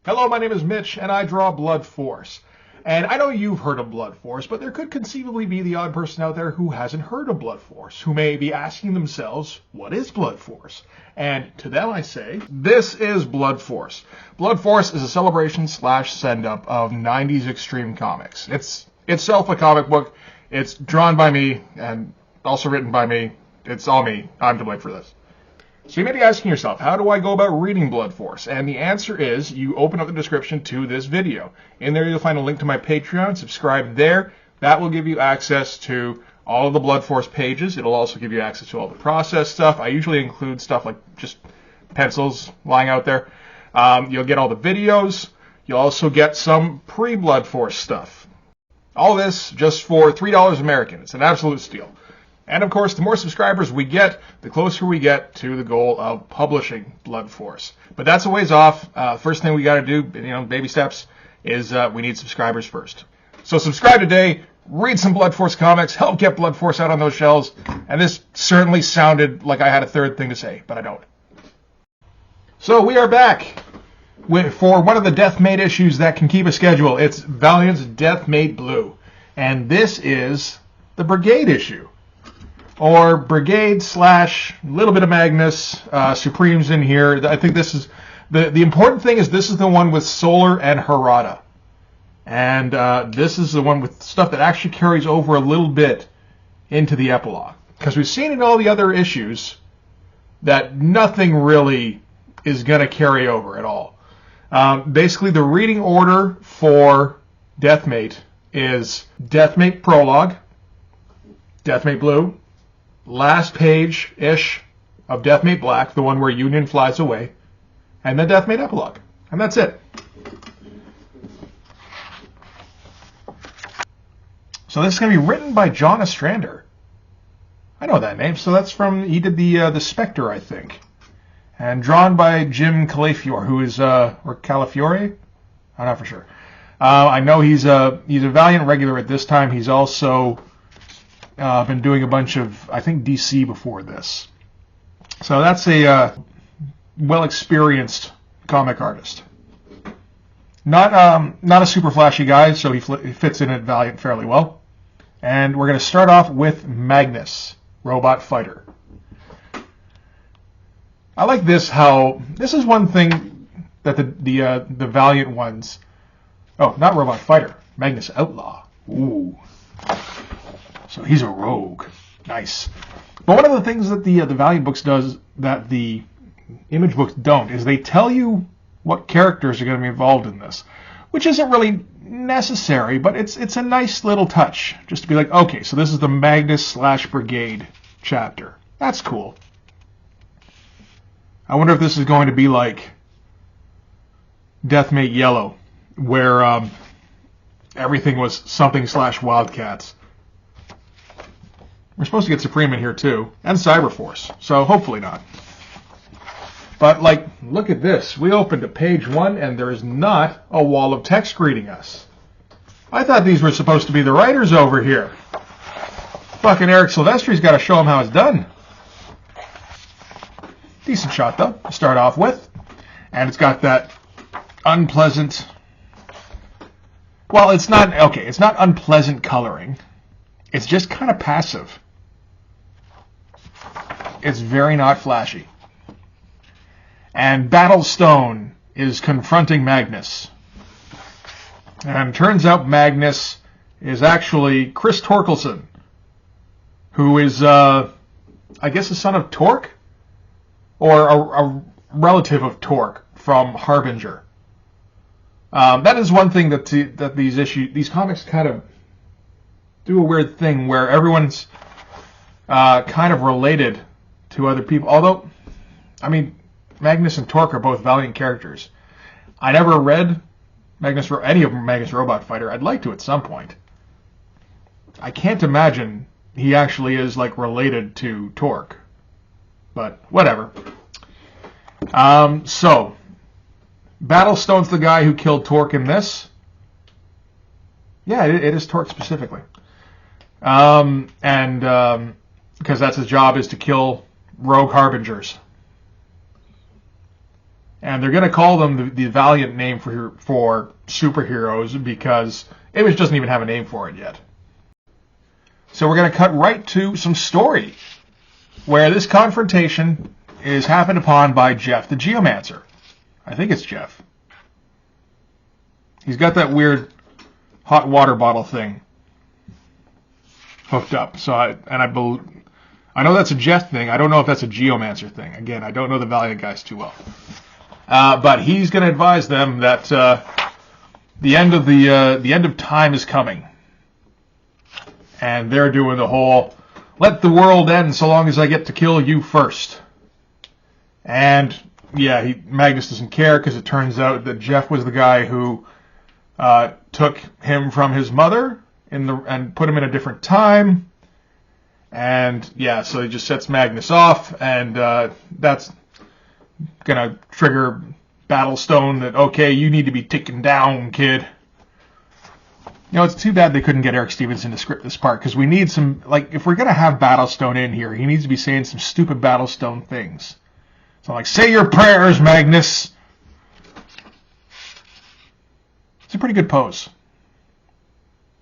Hello, my name is Mitch, and I draw Blood Force. And I know you've heard of Blood Force, but there could conceivably be the odd person out there who hasn't heard of Blood Force, who may be asking themselves, what is Blood Force? And to them I say, this is Blood Force. Blood Force is a celebration / send-up of 90s extreme comics. It's itself a comic book. It's drawn by me, and also written by me. It's all me. I'm to blame for this. So you may be asking yourself, how do I go about reading Blood Force? And the answer is, you open up the description to this video. In there you'll find a link to my Patreon. Subscribe there. That will give you access to all of the Blood Force pages. It'll also give you access to all the process stuff. I usually include stuff like just pencils lying out there. You'll get all the videos. You'll also get some pre-Blood Force stuff. All this just for $3 American. It's an absolute steal. And of course, the more subscribers we get, the closer we get to the goal of publishing Blood Force. But that's a ways off. First thing we got to do, baby steps, is we need subscribers first. So subscribe today, read some Blood Force comics, help get Blood Force out on those shelves. And this certainly sounded like I had a third thing to say, but I don't. So we are back for one of the Deathmate issues that can keep a schedule. It's Valiant's Deathmate Blue. And this is the Brigade issue. Or Brigade / little bit of Magnus, Supreme's in here. I think this is, the important thing is this is the one with Solar and Harada. And this is the one with stuff that actually carries over a little bit into the epilogue. Because we've seen in all the other issues that nothing really is going to carry over at all. Basically, the reading order for Deathmate is Deathmate Prologue, Deathmate Blue, last page-ish of Deathmate Black, the one where Union flies away, and then Deathmate Epilogue. And that's it. So this is going to be written by John Ostrander. I know that name. So that's from, he did the Spectre, I think. And drawn by Jim Calafiore, who is, or Calafiore? I'm not for sure. I know he's a Valiant regular at this time. He's also been doing a bunch of, I think, DC before this. So that's a well-experienced comic artist. Not a super flashy guy, so he fits in at Valiant fairly well. And we're going to start off with Magnus, Robot Fighter. I like this, how this is one thing that the Valiant ones. Oh, not Robot Fighter, Magnus Outlaw. Ooh. So he's a rogue. Nice. But one of the things that the Valiant books does that the Image books don't is they tell you what characters are going to be involved in this, which isn't really necessary, but it's a nice little touch just to be like, okay, so this is the Magnus / Brigade chapter. That's cool. I wonder if this is going to be like Deathmate Yellow, where everything was something / Wildcats. We're supposed to get Supreme in here too, and Cyberforce, so hopefully not. But like, look at this. We opened to page 1 and there is not a wall of text greeting us. I thought these were supposed to be the writers over here. Fucking Eric Silvestri's got to show them how it's done. Decent shot though, to start off with. And it's got that unpleasant... Well, it's not unpleasant coloring. It's just kind of passive. It's very not flashy. And Battlestone is confronting Magnus. And turns out Magnus is actually Chris Torkelson, who is, I guess, a son of Torque? Or a relative of Torque from Harbinger. That is one thing that these comics kind of do a weird thing where everyone's kind of related to other people. Although, I mean, Magnus and Torque are both Valiant characters. I never read any of Magnus Robot Fighter. I'd like to at some point. I can't imagine he actually is like related to Torque. But whatever. So, Battlestone's the guy who killed Torque in this. Yeah, it is Torque specifically. Because that's his job, is to kill rogue Harbingers. And they're going to call them the Valiant name for superheroes because Image doesn't even have a name for it yet. So we're going to cut right to some story where this confrontation is happened upon by Jeff the Geomancer. I think it's Jeff. He's got that weird hot water bottle thing hooked up. So I know that's a Jeff thing. I don't know if that's a Geomancer thing. Again, I don't know the Valiant guys too well. But he's going to advise them that the end of time is coming, and they're doing the whole "let the world end so long as I get to kill you first." And yeah, Magnus doesn't care because it turns out that Jeff was the guy who took him from his mother and put him in a different time. And yeah, so he just sets Magnus off, and that's gonna trigger Battlestone that, okay, you need to be taken down, kid. You know, it's too bad they couldn't get Eric Stevenson to script this part, because we need some, like, if we're gonna have Battlestone in here, he needs to be saying some stupid Battlestone things. So, like, say your prayers, Magnus. It's a pretty good pose.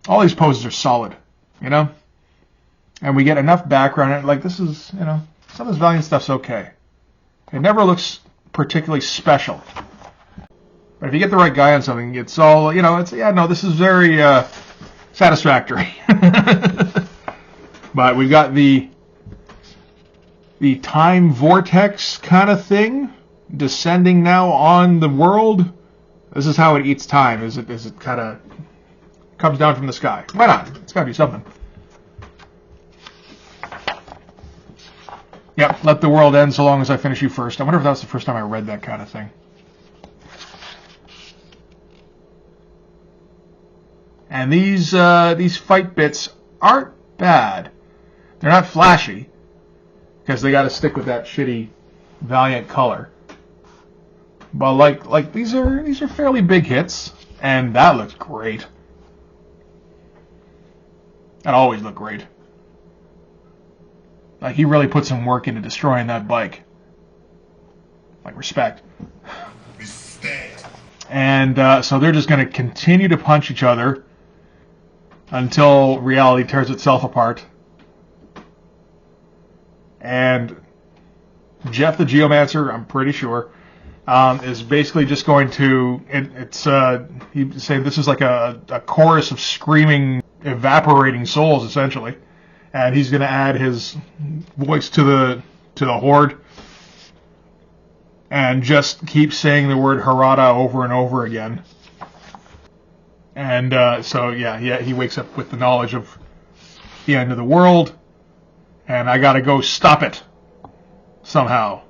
All these poses are solid, you know? And we get enough background. Like, this is, you know, some of this Valiant stuff's okay. It never looks particularly special. But if you get the right guy on something, it's all, you know, it's, yeah, no, this is very satisfactory. But we've got the time vortex kind of thing descending now on the world. This is how it eats time. Is it kind of comes down from the sky? Why not? It's got to be something. Yep, let the world end so long as I finish you first. I wonder if that was the first time I read that kind of thing. And these fight bits aren't bad. They're not flashy, because they got to stick with that shitty Valiant color. But like these are fairly big hits, and that looks great. That always looked great. Like, he really put some work into destroying that bike. Like, respect. Respect. And so they're just going to continue to punch each other until reality tears itself apart. And Jeff the Geomancer, I'm pretty sure, is basically just going to... he's saying this is like a chorus of screaming, evaporating souls, essentially. And he's going to add his voice to the horde and just keep saying the word Harada over and over again. And so, yeah, he wakes up with the knowledge of the end of the world, and I got to go stop it somehow.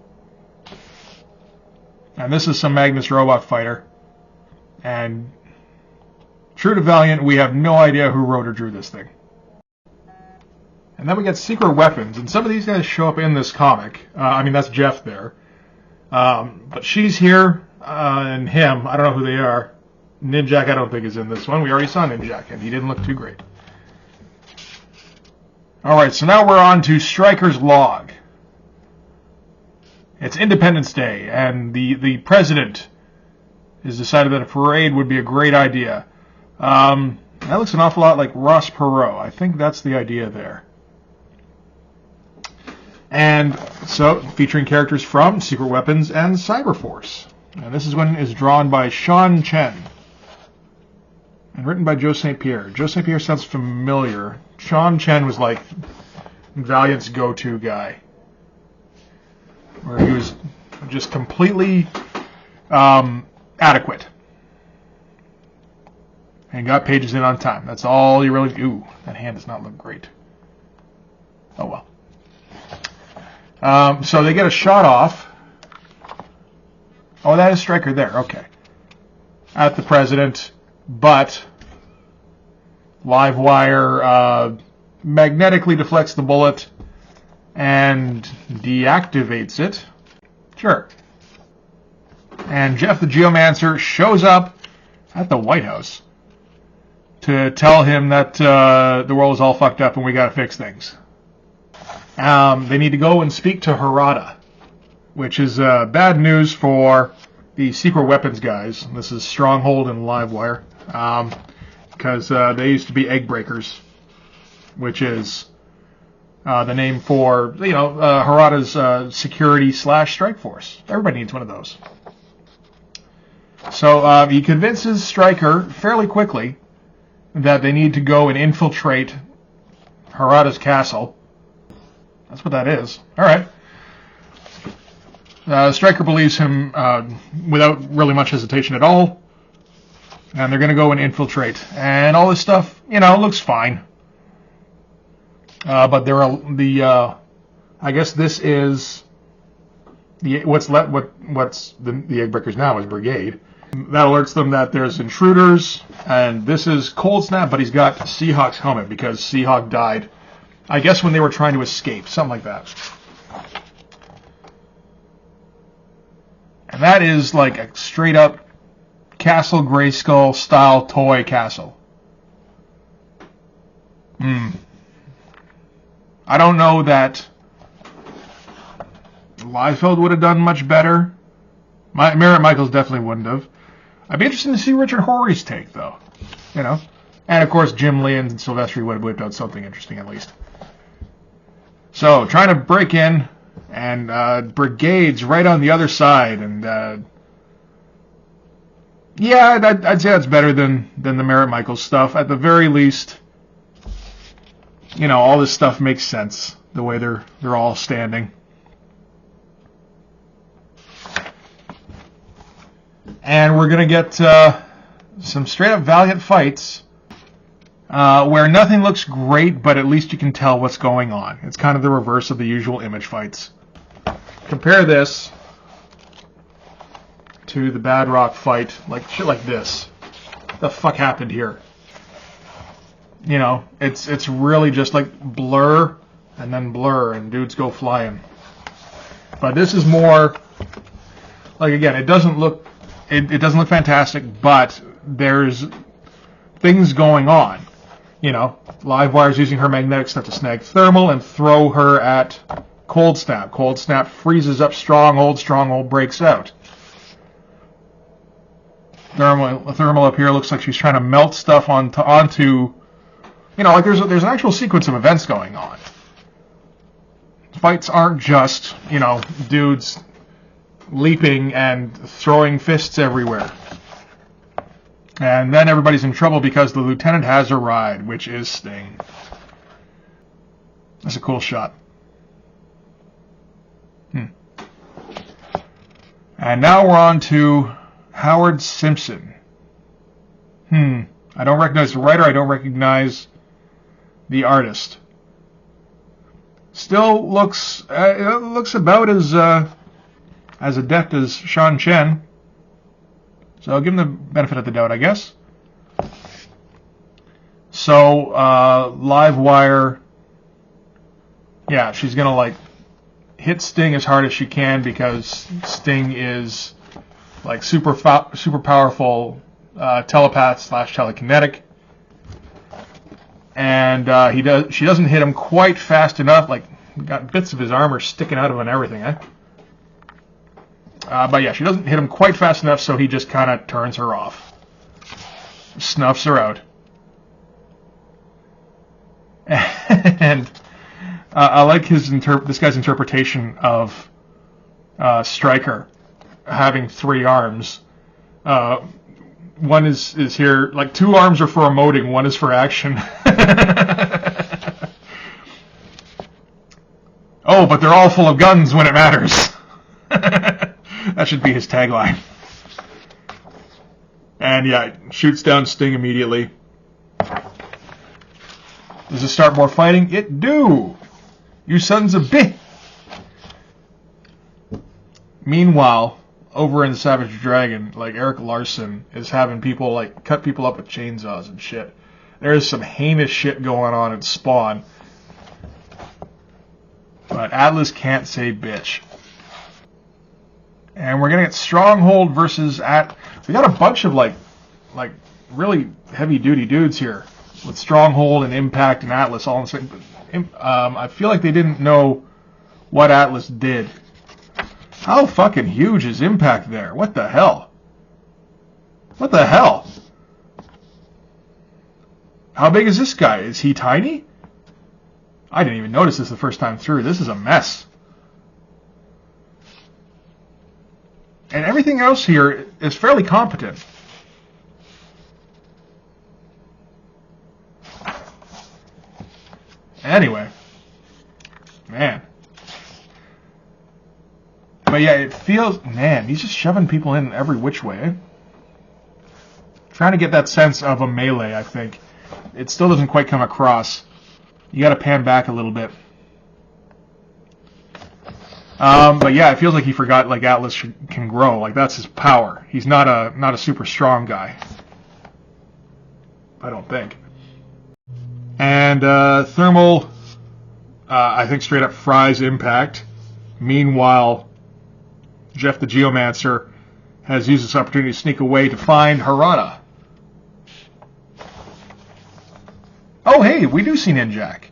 And this is some Magnus Robot Fighter. And true to Valiant, we have no idea who wrote or drew this thing. And then we get secret weapons, and some of these guys show up in this comic. I mean, that's Jeff there. But she's here, and him, I don't know who they are. Ninjak, I don't think, is in this one. We already saw Ninjak, and he didn't look too great. Alright, so now we're on to Stryker's log. It's Independence Day, and the president has decided that a parade would be a great idea. That looks an awful lot like Ross Perot. I think that's the idea there. And so, featuring characters from Secret Weapons and Cyberforce. And this one is drawn by Sean Chen. And written by Joe St. Pierre. Joe St. Pierre sounds familiar. Sean Chen was like Valiant's go-to guy. Where he was just completely adequate. And got pages in on time. That's all you really... Ooh, that hand does not look great. Oh well. So they get a shot off. Oh, that is Stryker there. Okay. At the president, but Livewire magnetically deflects the bullet and deactivates it. Sure. And Jeff the Geomancer shows up at the White House to tell him that the world is all fucked up and we gotta fix things. They need to go and speak to Harada, which is bad news for the secret weapons guys. This is Stronghold and Livewire, because they used to be egg breakers, which is the name for Harada's security / strike force. Everybody needs one of those. So he convinces Stryker fairly quickly that they need to go and infiltrate Harada's castle. That's what that is. All right. Stryker believes him without really much hesitation at all, and they're going to go and infiltrate. And all this stuff, looks fine. But there are I guess this is what's the egg breakers now is brigade. That alerts them that there's intruders, and this is Cold Snap, but he's got Seahawk's helmet because Seahawk died, I guess, when they were trying to escape, something like that. And that is like a straight up Castle Grayskull style toy castle. I don't know that Liefeld would have done much better. Merritt Michaels definitely wouldn't have. I'd be interested to see Richard Horry's take, though. And of course Jim Lee and Silvestri would have whipped out something interesting at least. So, trying to break in, and Brigade's right on the other side, and I'd say that's better than the Merritt Michaels stuff. At the very least, all this stuff makes sense, the way they're all standing. And we're going to get some straight-up valiant fights where nothing looks great, but at least you can tell what's going on. It's kind of the reverse of the usual Image fights. Compare this to the Bad Rock fight, shit like this. What the fuck happened here? It's really just like blur and then blur, and dudes go flying. But this is more again, it doesn't look fantastic, but there's things going on. Livewire's using her magnetic stuff to snag Thermal and throw her at Cold Snap. Cold Snap freezes up Stronghold. Stronghold breaks out. Thermal up here looks like she's trying to melt stuff onto there's an actual sequence of events going on. Fights aren't just, dudes leaping and throwing fists everywhere. And then everybody's in trouble because the lieutenant has a ride, which is Sting. That's a cool shot. And now we're on to Howard Simpson. I don't recognize the writer. I don't recognize the artist. Still looks about as adept as Sean Chen. So I'll give him the benefit of the doubt, I guess. So, Livewire, she's gonna hit Sting as hard as she can because Sting is super powerful telepath / telekinetic, and she doesn't hit him quite fast enough. Got bits of his armor sticking out of him and everything, eh? But she doesn't hit him quite fast enough, so he just kind of turns her off. Snuffs her out. And I like this guy's interpretation of Stryker having 3 arms. One is here, 2 arms are for emoting, one is for action. Oh, but they're all full of guns when it matters. That should be his tagline. And shoots down Sting immediately. Does it start more fighting? It do! You sons of bitch! Meanwhile, over in Savage Dragon, Eric Larson is having people, cut people up with chainsaws and shit. There's some heinous shit going on in Spawn. But Atlas can't say bitch. And we're gonna get Stronghold versus we got a bunch of really heavy duty dudes here with Stronghold and Impact and Atlas all in the same. I feel like they didn't know what Atlas did, How fucking huge is Impact there? What the hell? What the hell? How big is this guy? Is he tiny? I didn't even notice this the first time through. This is a mess. And everything else here is fairly competent. Anyway. Man. But yeah, it feels... Man, he's just shoving people in every which way. Trying to get that sense of a melee, I think. It still doesn't quite come across. You gotta pan back a little bit. But yeah, it feels like he forgot like Atlas can grow. Like that's his power. He's not a super strong guy. I don't think. And Thermal, I think straight up fries Impact. Meanwhile, Jeff the Geomancer has used this opportunity to sneak away to find Harada. Oh, hey, we do see Ninjak.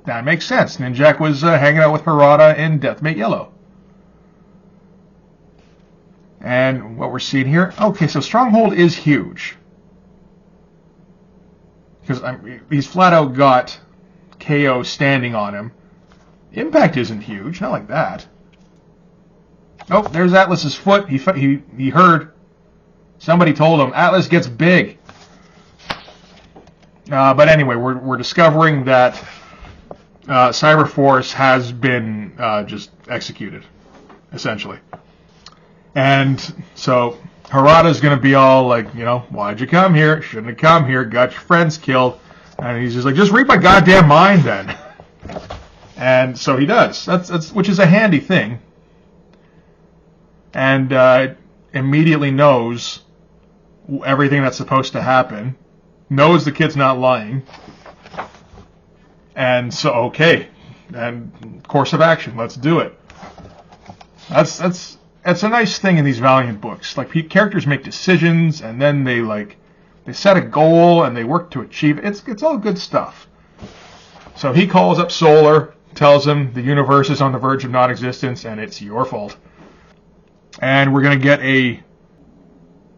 That makes sense. Ninjak was hanging out with Harada in Deathmate Yellow. And what we're seeing here... Okay, so Stronghold is huge. Because he's flat out got KO standing on him. Impact isn't huge, not like that. Oh, there's Atlas's foot. He heard. Somebody told him, Atlas gets big. But anyway, we're discovering that Cyberforce has been just executed, essentially. And so Harada's going to be all like, you know, why'd you come here? Shouldn't have come here. Got your friends killed. And he's just like, just read my goddamn mind then. And so he does. That's which is a handy thing. And immediately knows everything that's supposed to happen. Knows the kid's not lying. And so, okay. And course of action. Let's do it. That's a nice thing in these Valiant books. Like, characters make decisions, and then they set a goal, and they work to achieve it. It's all good stuff. So he calls up Solar, tells him the universe is on the verge of non-existence, and it's your fault. And we're going to get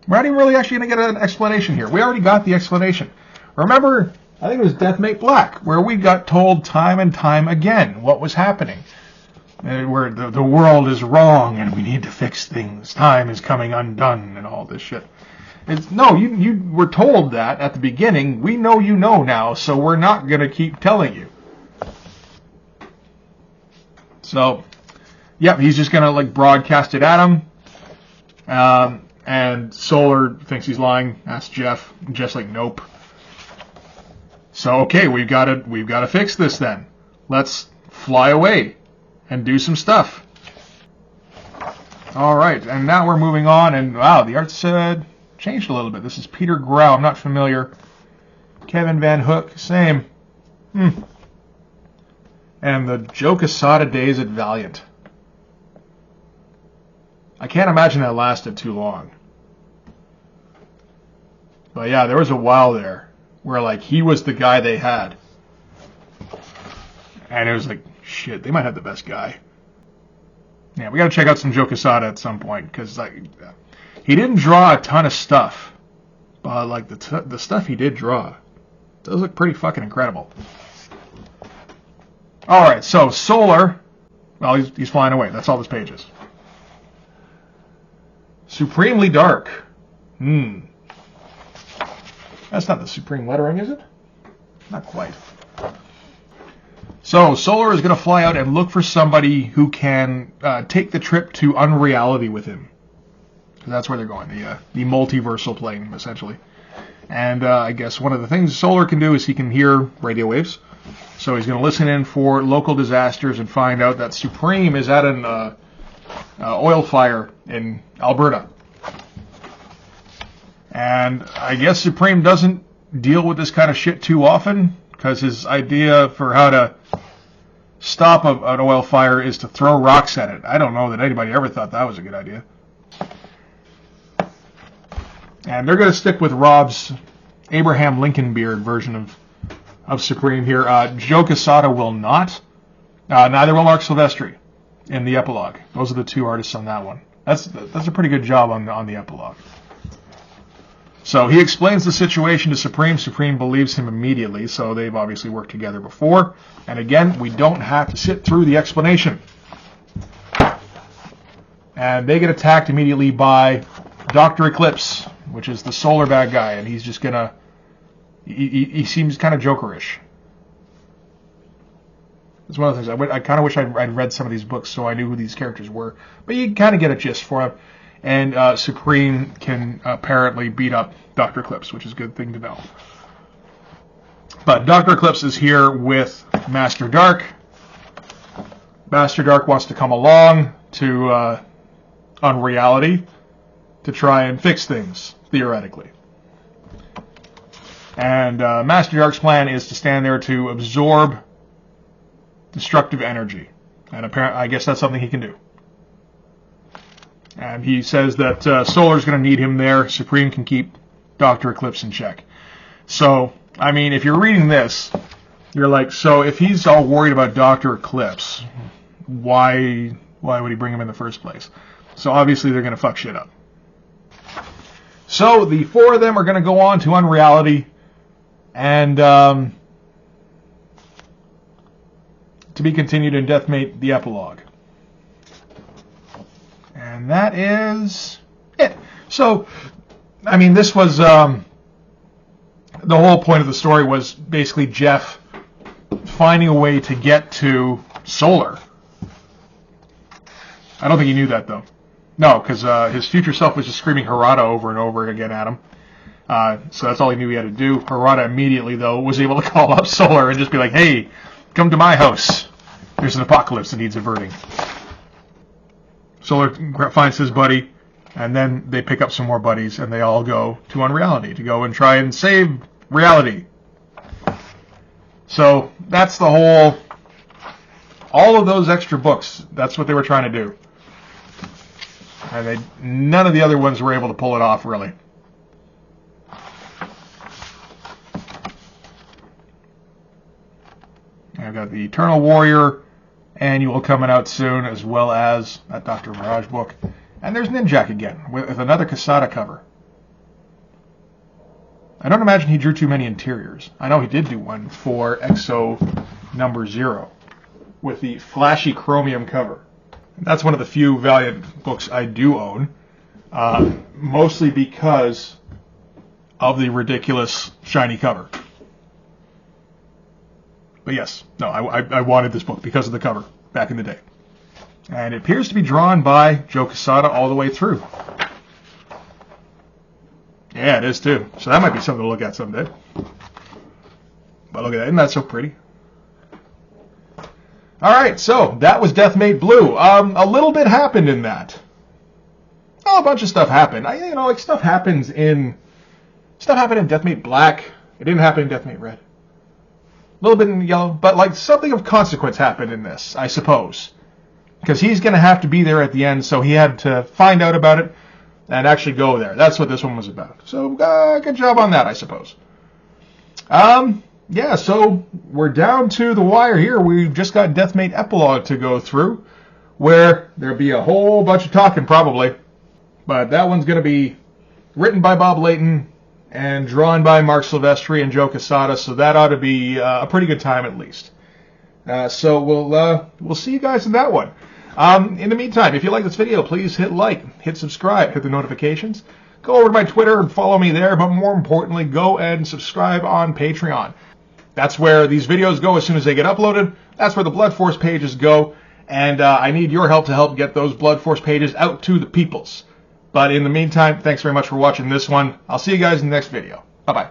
we're not even really actually going to get an explanation here. We already got the explanation. Remember, I think it was Deathmate Black, where we got told time and time again what was happening. Where the world is wrong and we need to fix things. Time is coming undone and all this shit. No, you were told that at the beginning. We know you know now, so we're not going to keep telling you. So, yep, he's just going to like broadcast it at him. And Solar thinks he's lying. Asks Jeff. Jeff's like, nope. So, okay, we've got to fix this then. Let's fly away and do some stuff. All right, and now we're moving on, and wow, the art's changed a little bit. This is Peter Grau. I'm not familiar. Kevin Van Hook, same. And the Joe Quesada days at Valiant. I can't imagine that lasted too long. But yeah, there was a while there where like he was the guy they had. And it was like, shit, they might have the best guy. Yeah, we got to check out some Joe Quesada at some point, because like he didn't draw a ton of stuff, but like the stuff he did draw does look pretty fucking incredible. All right, so Solar, well, he's flying away. That's all this page is. Supremely Dark. That's not the Supreme lettering, is it? Not quite. So, Solar is going to fly out and look for somebody who can take the trip to Unreality with him. Because that's where they're going, the multiversal plane, essentially. And I guess one of the things Solar can do is he can hear radio waves. So he's going to listen in for local disasters and find out that Supreme is at an oil fire in Alberta. And I guess Supreme doesn't deal with this kind of shit too often, because his idea for how to stop an oil fire is to throw rocks at it. I don't know that anybody ever thought that was a good idea. And they're going to stick with Rob's Abraham Lincoln beard version of Supreme here. Joe Quesada will not. Neither will Mark Silvestri. in the epilogue. Those are the two artists on that one. That's a pretty good job on the epilogue. So he explains the situation to Supreme. Supreme believes him immediately, so they've obviously worked together before. And again, we don't have to sit through the explanation. And they get attacked immediately by Dr. Eclipse, which is the solar bad guy, and he's just gonna... He seems kind of Jokerish. It's one of the things. I kind of wish I'd read some of these books so I knew who these characters were. But you kind of get a gist for them. And Supreme can apparently beat up Dr. Eclipse, which is a good thing to know. But Dr. Eclipse is here with Master Dark. Master Dark wants to come along to Unreality to try and fix things, theoretically. And Master Dark's plan is to stand there to absorb destructive energy. And apparently, I guess that's something he can do. And he says that Solar's going to need him there. Supreme can keep Dr. Eclipse in check. So, I mean, if you're reading this, you're like, so if he's all worried about Dr. Eclipse, why would he bring him in the first place? So obviously they're going to fuck shit up. So the four of them are going to go on to Unreality and to be continued in Deathmate the Epilogue. And that is it. So, I mean, this was the whole point of the story was basically Jeff finding a way to get to Solar. I don't think he knew that, though. No, because his future self was just screaming Harada over and over again at him. So that's all he knew he had to do. Harada immediately, though, was able to call up Solar and just be like, hey, come to my house. There's an apocalypse that needs averting. Solar finds his buddy, and then they pick up some more buddies, and they all go to Unreality to go and try and save reality. So that's the whole... All of those extra books, that's what they were trying to do. And none of the other ones were able to pull it off, really. I've got the Eternal Warrior Annual coming out soon, as well as that Dr. Mirage book. And there's Ninjak again, with another Quesada cover. I don't imagine he drew too many interiors. I know he did do one for EXO number 0, with the flashy chromium cover. That's one of the few Valiant books I do own, mostly because of the ridiculous shiny cover. But yes, no, I wanted this book because of the cover back in the day. And it appears to be drawn by Joe Quesada all the way through. Yeah, it is too. So that might be something to look at someday. But look at that, isn't that so pretty? Alright, so that was Deathmate Blue. A little bit happened in that. Oh, a bunch of stuff happened. Stuff happened in Deathmate Black. It didn't happen in Deathmate Red. A little bit in Yellow, but something of consequence happened in this, I suppose. Because he's going to have to be there at the end, so he had to find out about it and actually go there. That's what this one was about. So, good job on that, I suppose. Yeah, so we're down to the wire here. We've just got Deathmate Epilogue to go through, where there'll be a whole bunch of talking, probably. But that one's going to be written by Bob Layton and drawn by Mark Silvestri and Joe Quesada, so that ought to be a pretty good time at least. So we'll see you guys in that one. In the meantime, if you like this video, please hit like, hit subscribe, hit the notifications. Go over to my Twitter and follow me there, but more importantly, go and subscribe on Patreon. That's where these videos go as soon as they get uploaded. That's where the Blood Force pages go, and I need your help to help get those Blood Force pages out to the peoples. But in the meantime, thanks very much for watching this one. I'll see you guys in the next video. Bye-bye.